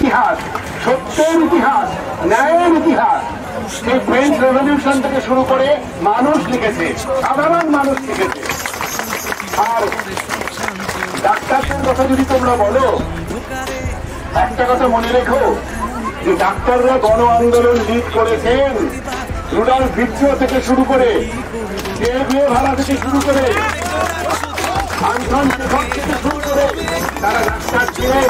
ইতিহাস, সত্যের ইতিহাস, ন্যায়ের ইতিহাস সেই ফ্রেঞ্চ রেভলিউশন থেকে শুরু করে মানুষ লিখেছে, সাধারণ মানুষ লিখেছে। আর ডাক্তারদের কথা যদি তোমরা বলো, একটা কথা মনে রেখো যে ডাক্তাররা গণ আন্দোলন লিড করেছেন রুডাল্ফ ভিট্রিও থেকে শুরু করে, যে ভাড়া থেকে শুরু করে, আনসন থেকে শুরু করে তারা ডাক্তার ছিলেন।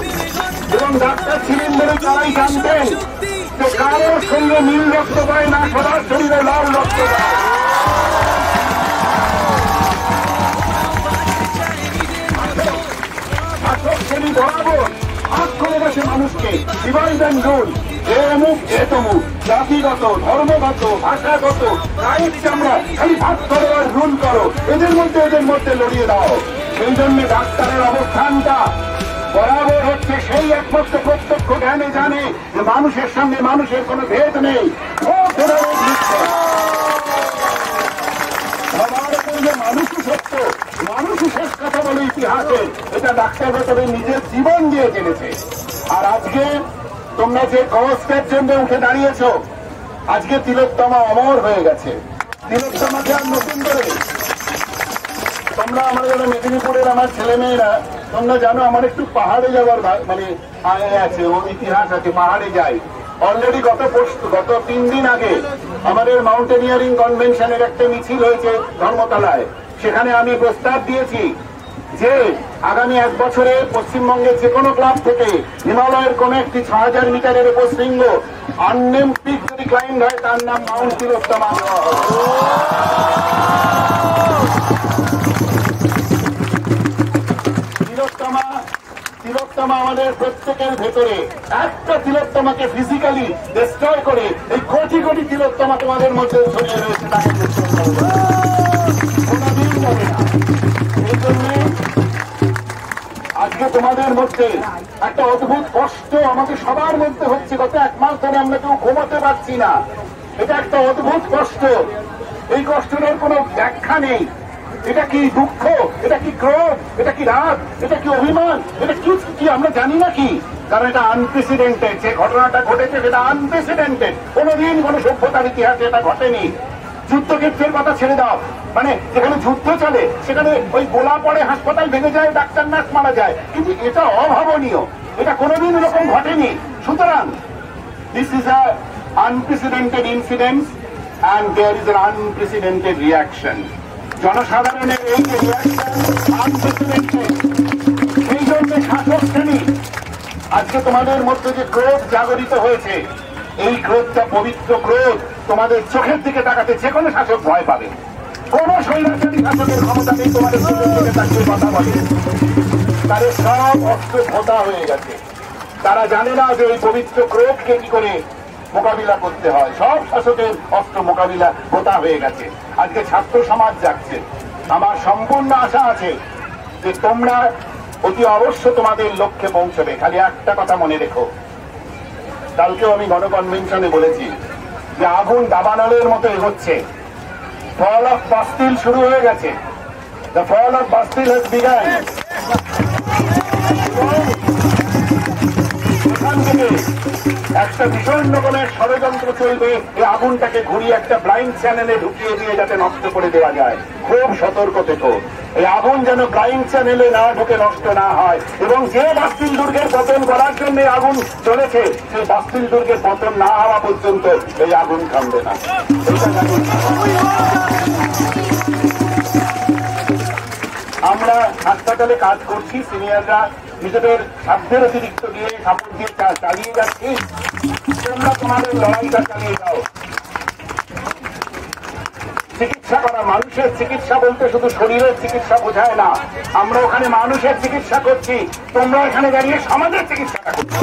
এবং ডাক্তার ছিলেন বলে তারাই জানতেন যে কারো শরীরে নীল রক্ত পায় না, সবার শরীরে লাল রক্ত পায়। শাসক শ্রেণী বরাবর ভাগ করে গেছে মানুষকে, ডিভাইড অ্যান্ড রুল, এ অমুক এ তমুক, জাতিগত, ধর্মগত, ভাষাগত, রাইট চামড়া, খালি ভাগ করো আর রুল করো, এদের মধ্যে লড়িয়ে দাও। সেই জন্য ডাক্তারের অবস্থানটা বরাবর হচ্ছে সেই একমাত্র প্রত্যক্ষ জ্ঞানে জানে যে মানুষের সঙ্গে মানুষের কোনো ভেদ নেই। মানুষই সত্য, মানুষই শেষ কথা বলে ইতিহাসে, এটা ডাক্তাররা তবে নিজের জীবন দিয়ে জেনেছে। আর আজকে তোমরা যে কষ্টের জন্য উঠে দাঁড়িয়েছ, আজকে তিলোত্তমা অমর হয়ে গেছে। তিলোত্তমাকে আর নতুন করে তোমরা, আমার যারা মেদিনীপুরের আমার ছেলে মেয়েরা, তোমরা জানো আমার একটু পাহাড়ে যাওয়ার মানে আছে, ও ইতিহাস আছে, পাহাড়ে যাই। অলরেডি গত 3 দিন আগে আমাদের মাউন্টেনিয়ারিং কনভেনশনের একটা মিছিল হয়েছে ধর্মতলায়। সেখানে আমি প্রস্তাব দিয়েছি যে আগামী 1 বছরে পশ্চিমবঙ্গের যে কোনো ক্লাব থেকে হিমালয়ের কোন একটি 6000 মিটারের উপর শৃঙ্গ আননেম পিক যদি ক্লাইম্ব হয়, তার নাম মাউন্ট তিলোত্তমা দেওয়া হবে। তিলোত্তমা আমাদের প্রত্যেকের ভেতরে, একটা তিলোত্তমাকে ফিজিক্যালি ডিস্ট্রয় করে এই কোটি কোটি তিলোত্তমা তোমাদের মধ্যে ছড়িয়ে রয়েছে, তাকে কোনদিন যাবে না। এই জন্য আজকে তোমাদের মধ্যে একটা অদ্ভুত কষ্ট আমাদের সবার মধ্যে হচ্ছে। গত 1 মাস ধরে আমরা কেউ ঘুমাতে পারছি না। এটা একটা অদ্ভুত কষ্ট। এই কষ্টের কোনো ব্যাখ্যা নেই। এটা কি দুঃখ, এটা কি ক্রোধ, এটা কি রাগ, এটা কি অভিমান, এটা কি আমরা জানি না কি? কারণ এটা আনপ্রেসিডেন্টেড। যে ঘটনাটা ঘটেছে সেটা আনপ্রেসিডেন্টেড, কোনোদিন কোনো সভ্যতার ইতিহাসে এটা ঘটেনি। যুদ্ধক্ষেত্রের কথা ছেড়ে দাও, মানে যেখানে যুদ্ধ চলে সেখানে ওই গোলা পড়ে, হাসপাতাল ভেঙে যায়, ডাক্তার নার্স মারা যায়, কিন্তু এটা অভাবনীয়, এটা কোনোদিন এরকম ঘটেনি। সুতরাং this is a unprecedented incident and there is an unprecedented reaction. জনসাধারণের এই যে রিয়াকশন আনপ্রেসিডেন্টেড। সেই জন্য শাসক শ্রেণী আজকে তোমাদের মধ্যে যে ক্রোধ জাগরিত হয়েছে, এই ক্রোধটা পবিত্র ক্রোধ। তোমাদের চোখের দিকে তাকাতে যে কোনো শাসক ভয় পাবে। কোন স্বৈরাচারী শাসকের ক্ষমতা নেই তোমাদের চোখের দিকে তাকিয়ে কথা বলে। তাদের সব অস্ত্র ভোতা হয়ে গেছে। তারা জানে না যে এই পবিত্র ক্রোধকে কি করে মোকাবিলা করতে হয়। সব শাসকের অস্ত্র মোকাবিলা ভোতা হয়ে গেছে। আজকে ছাত্র সমাজ যাচ্ছে। আমার সম্পূর্ণ আশা আছে যে তোমরা অতি অবশ্য তোমাদের লক্ষ্যে পৌঁছবে। খালি একটা কথা মনে রেখো, কালকেও আমি গণকনভেনশনে বলেছি যে আগুন দাবানলের মতো এগোচ্ছে। ফল অফ বাস্তিল শুরু হয়ে গেছে। The fall of Bastille has begun. এখান থেকে একটা ভীষণ রকমের ষড়যন্ত্র চলবে এই আগুনটাকে ঘুরিয়ে একটা ব্লাইন্ড চ্যানেলে ঢুকিয়ে দিয়ে যাতে নষ্ট করে দেওয়া যায়। খুব সতর্ক থেকো, এই আগুন যেন ব্লাইন্ড চ্যানেলে না ঢুকে নষ্ট না হয়। এবং যে বাস্তিল দুর্গের পতন করার জন্য আগুন চলেছে, সেই বাস্তিল দুর্গের পতন না হওয়া পর্যন্ত এই আগুন থামবে না। আমরা হাসপাতালে কাজ করছি, সিনিয়ররা নিজেদের সাধ্যের অতিরিক্ত দিয়ে সাপোর্ট দিয়ে চালিয়ে যাচ্ছি। তোমরা তোমাদের লড়াইটা চালিয়ে যাও। চিকিৎসা করা, মানুষের চিকিৎসা বলতে শুধু শরীরের চিকিৎসা বোঝায় না। আমরা ওখানে মানুষের চিকিৎসা করছি, তোমরা এখানে দাঁড়িয়ে সমাজের চিকিৎসাটা করছো।